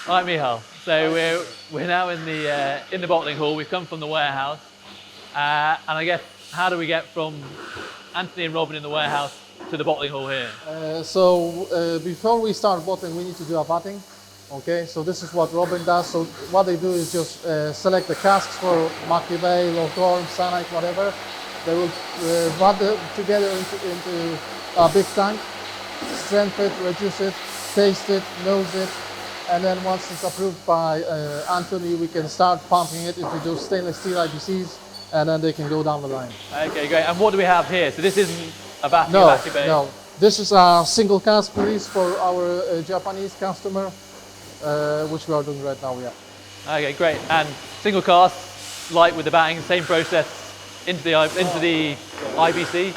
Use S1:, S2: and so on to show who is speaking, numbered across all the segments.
S1: All right, Michal. So we're now in the bottling hall. We've come from the warehouse, and I guess how do we get from Anthony and Robin in the warehouse to the bottling hall here?
S2: Before we start bottling, we need to do a vatting. Okay, so this is what Robin does. So what they do is just select the casks for Maki Bay, Low-Corn, Sanite, whatever. They will vat them together into a big tank, strengthen it, reduce it, taste it, nose it, and then once it's approved by Anthony, we can start pumping it into those stainless steel IBCs, and then they can go down the line.
S1: Okay, great. And what do we have here? So this isn't a Vatting
S2: No,
S1: Maki Bay?
S2: no. This is a single cask release for our Japanese customer, which we are doing right now, yeah.
S1: Okay, great. And single cast, like with the batting, same process into the IBC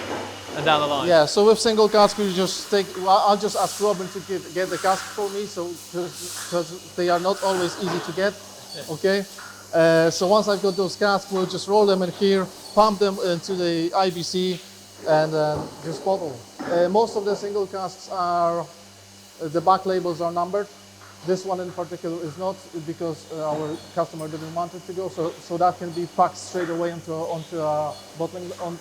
S1: and down the line.
S2: Yeah, so with single cask, we just take. I'll just ask Robin to get the cask for me, so because they are not always easy to get. Yeah. Okay. So once I've got those casks, we'll just roll them in here, pump them into the IBC, and just bottle. Most of the single casks are the back labels are numbered. This one in particular is not, because our customer didn't want it to go, so that can be packed straight away onto a bottling on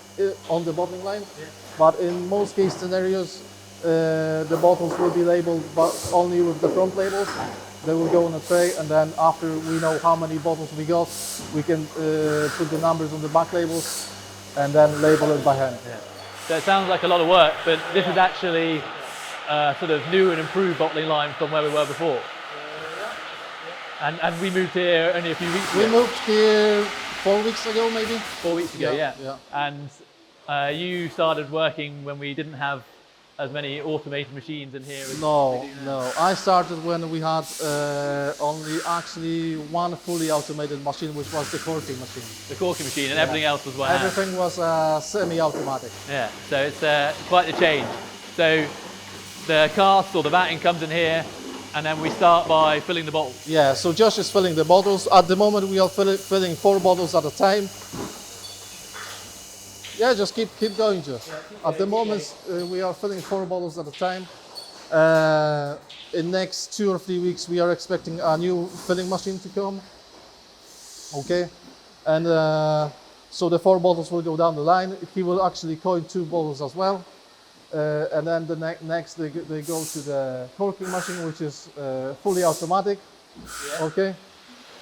S2: the bottling line. Yeah. But in most case scenarios, the bottles will be labeled, but only with the front labels. They will go on a tray, and then after we know how many bottles we got, we can put the numbers on the back labels, and then label it by hand.
S1: Yeah. So it sounds like a lot of work, but this is actually sort of new and improved bottling line from where we were before. And we moved here only a few weeks ago.
S2: We moved here 4 weeks ago, maybe.
S1: 4 weeks ago, yeah.
S2: Yeah.
S1: And you started working when we didn't have as many automated machines in here.
S2: No. I started when we had only actually one fully automated machine, which was the corking machine.
S1: The corking machine, and everything else was by hand.
S2: Everything was semi-automatic.
S1: Yeah, so it's quite the change. So the cast or the vatting comes in here, and then we start by filling the bottles.
S2: Yeah, so Josh is filling the bottles. At the moment, we are filling 4 bottles at a time. Yeah, just keep going, Josh. At the moment, we are filling 4 bottles at a time. In next 2 or 3 weeks, we are expecting a new filling machine to come. Okay, and so the 4 bottles will go down the line. He will actually coin 2 bottles as well. And then the next they go to the corking machine, which is fully automatic. Yeah. Okay.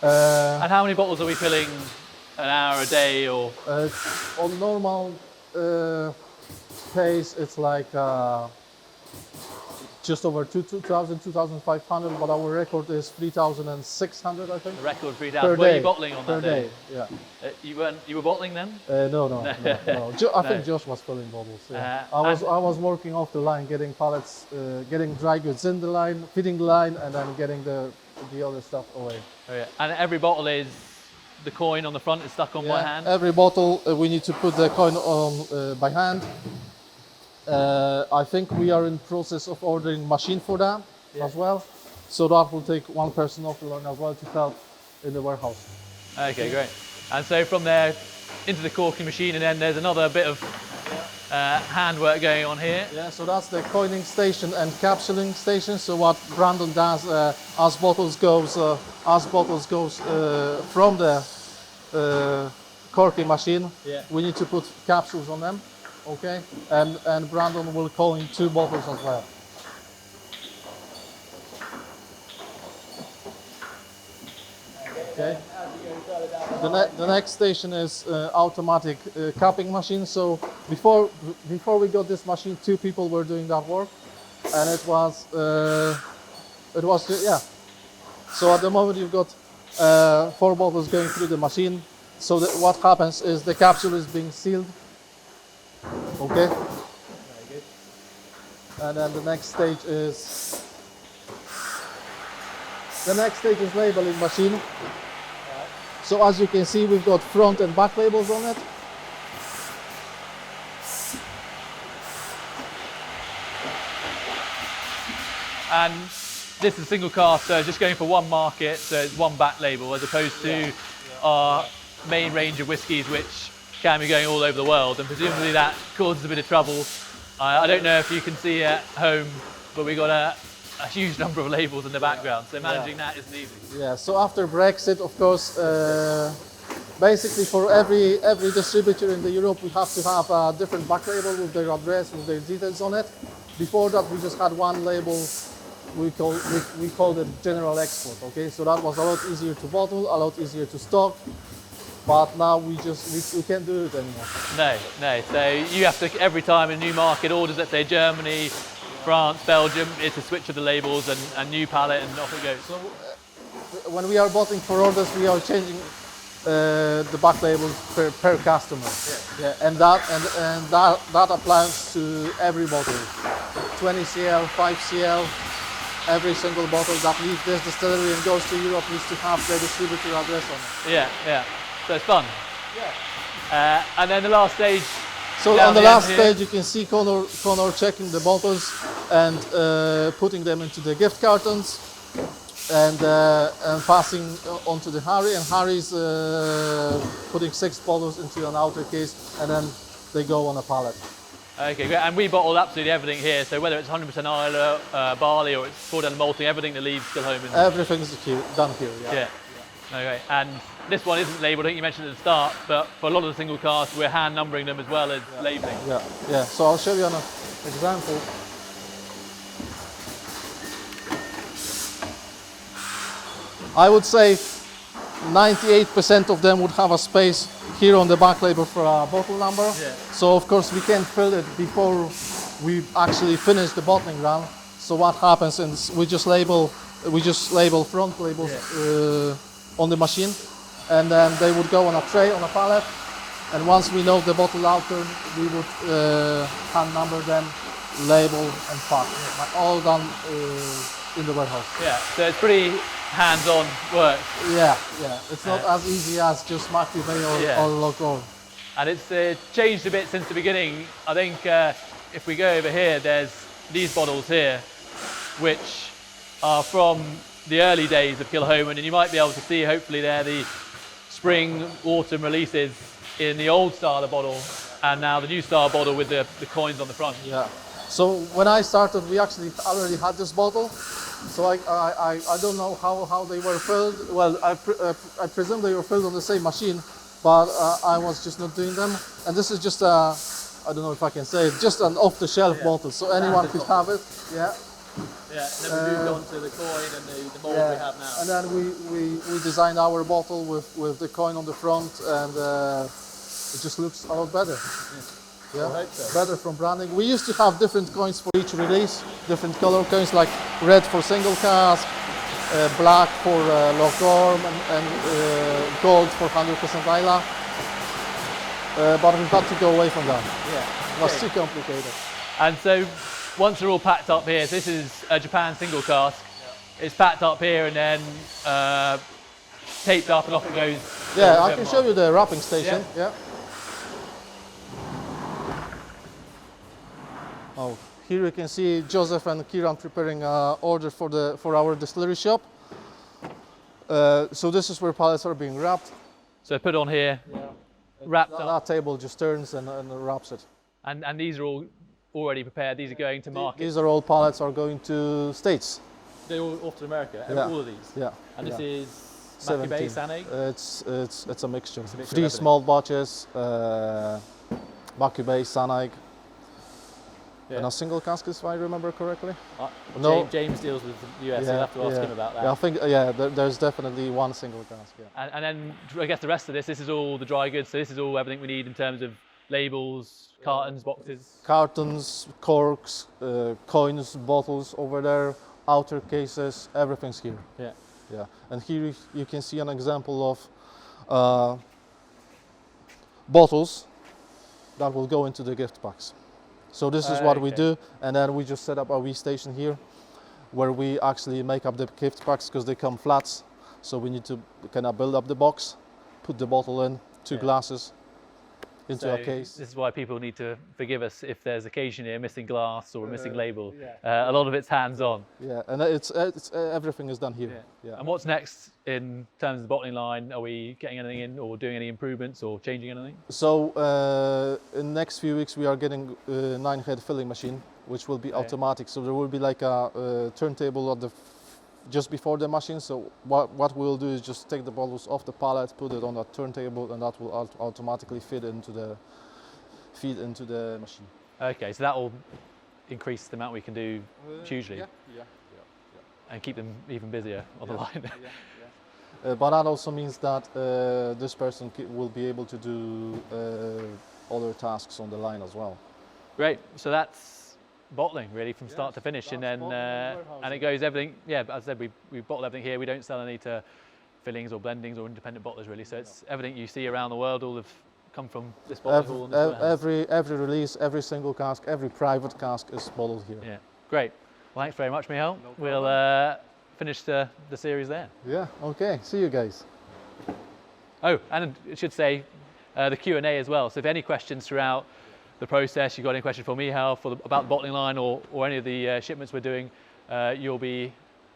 S1: And how many bottles are we filling an hour a day, or?
S2: On normal pace, it's like just over 2,000, 2,500, but our record is 3,600, I think.
S1: The record 3,000. Were you bottling on that day?
S2: Yeah.
S1: You were bottling then?
S2: No. I think Josh was filling bottles. Yeah. I was working off the line, getting pallets, getting dry goods in the line, feeding the line, and then getting the other stuff away.
S1: Oh, yeah. And every bottle is the coin on the front is stuck on by hand.
S2: Every bottle we need to put the coin on by hand. I think we are in process of ordering machine for that as well. So that will take one person off the line as well to help in the warehouse.
S1: Okay, great. And so from there into the corking machine, and then there's another bit of handwork going on here.
S2: Yeah, so that's the coining station and capsuling station. So what Brandon does as bottles goes from the corking machine, we need to put capsules on them. Okay, and Brandon will coin 2 bottles as well. Okay. The next station is automatic capping machine. So before we got this machine, 2 people were doing that work, and it was yeah. So at the moment you've got 4 bottles going through the machine. So what happens is the capsule is being sealed. Okay. Very good. And then the next stage is labeling machine. Right. So as you can see, we've got front and back labels on it.
S1: And this is a single cast, so just going for one market, so it's one back label, as opposed to our main range of whiskies, which can be going all over the world, and presumably that causes a bit of trouble. I don't know if you can see at home, but we got a huge number of labels in the background, so managing that isn't easy.
S2: Yeah, so after Brexit, of course, basically for every distributor in the Europe, we have to have a different back label with their address, with their details on it. Before that, we just had one label, we called it general export, okay? So that was a lot easier to bottle, a lot easier to stock, but now we can't do it anymore.
S1: No, so you have to, every time a new market orders, let's say Germany, France, Belgium, it's a switch of the labels and a new pallet and off it goes.
S2: So when we are bottling for orders, we are changing the back labels per customer. Yeah. And that applies to every bottle. 20 cl, 5 cl, every single bottle that leaves this distillery and goes to Europe needs to have the distributor address on it.
S1: Yeah. So it's fun.
S2: Yeah.
S1: And then the last stage.
S2: So on the last stage, you can see Connor checking the bottles and putting them into the gift cartons and passing on to the Harry. And Harry's putting 6 bottles into an outer case, and then they go on a pallet.
S1: Okay, great. And we bottle absolutely everything here. So whether it's 100% Islay, barley, or it's poured down malting, everything that leaves still home.
S2: Everything's done here. Yeah.
S1: Okay. And this one isn't labelled. I think you mentioned at the start, but for a lot of the single casks, we're hand numbering them as well as labelling.
S2: Yeah. So I'll show you an example. I would say 98% of them would have a space here on the back label for a bottle number.
S1: Yeah.
S2: So of course we can't fill it before we actually finish the bottling run. So what happens is we just label front labels on the machine, and then they would go on a tray on a pallet. And once we know the bottle outer, we would hand number them, label and pack. All done in the warehouse.
S1: Yeah. So it's pretty hands-on work.
S2: Yeah. It's not as easy as just Macuvey or Lockdown.
S1: And it's changed a bit since the beginning. I think if we go over here, there's these bottles here, which are from the early days of Kilhoman, and you might be able to see, hopefully, there the spring, autumn releases in the old style of bottle, and now the new style bottle with the coins on the front.
S2: Yeah. So when I started, we actually already had this bottle. So I don't know how they were filled. Well, I presume they were filled on the same machine, but I was just not doing them. And this is just a, I don't know if I can say it, just an off-the-shelf bottle, so anyone could have it. Yeah.
S1: Yeah, and then we moved on to the coin and the mold we have now.
S2: And then we designed our bottle with the coin on the front, and it just looks a lot better. Yeah,
S1: I hope so.
S2: Better from branding. We used to have different coins for each release, different color coins, like red for single cask, black for Lockdown, and gold for 100% Islay. But we've had to go away from that.
S1: Yeah.
S2: It was too complicated.
S1: And so once they're all packed up here, so this is a Japan single cask. Yeah. It's packed up here and then taped up and off it goes.
S2: Yeah, I can show you the wrapping station. Yeah. Oh, here you can see Joseph and Kieran preparing an order for our distillery shop. So this is where pallets are being wrapped.
S1: So put on here, wrapped up.
S2: That table just turns and wraps it.
S1: And these are all already prepared. These are going to market.
S2: These are all pallets are going to States.
S1: They're all off to America.
S2: Yeah.
S1: All of these.
S2: Yeah.
S1: And this is
S2: 17.
S1: Mackie Bay, Saneg?
S2: It's a mixture.
S1: 3
S2: small batches, Mackie Bay, Saneg, and a single cask, if I remember correctly.
S1: No. James deals with the US, so you'll have to ask him about that.
S2: Yeah, I think there's definitely one single cask. Yeah.
S1: And then I guess the rest of this is all the dry goods. So this is all everything we need in terms of labels, cartons, boxes.
S2: Cartons, corks, coins, bottles over there, outer cases, everything's here.
S1: Yeah.
S2: Yeah, and here you can see an example of bottles that will go into the gift packs. So this is what we do, and then we just set up a wee station here where we actually make up the gift packs because they come flats. So we need to kind of build up the box, put the bottle in, 2 glasses into a case.
S1: This is why people need to forgive us if there's occasionally a missing glass or a missing label. A lot of it's hands-on.
S2: Yeah, and it's everything is done here.
S1: Yeah. And what's next in terms of the bottling line? Are we getting anything in or doing any improvements or changing anything?
S2: So in the next few weeks we are getting a 9-head filling machine which will be automatic. So there will be like a turntable at the just before the machine. So what we'll do is just take the bottles off the pallet, put it on a turntable, and that will automatically feed into the machine.
S1: Okay, so that will increase the amount we can do hugely.
S2: Yeah.
S1: And keep them even busier on the line.
S2: But that also means that this person will be able to do other tasks on the line as well.
S1: Great. So that's bottling really from start to finish, and then and it goes everything. Yeah, as I said, we bottle everything here. We don't sell any to fillings or blendings or independent bottlers really. So it's everything you see around the world. All have come from this bottling hall. And this
S2: every release, every single cask, every private cask is bottled here.
S1: Yeah. Great. Well, thanks very much, Michal. We'll finish the series there.
S2: Yeah. Okay. See you guys.
S1: Oh, and I should say the Q&A as well. So if any questions throughout the process, you've got any questions for Michal about the bottling line or any of the shipments we're doing, you'll be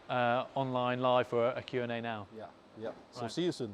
S1: online live for a Q&A now.
S2: Yeah. So see you soon.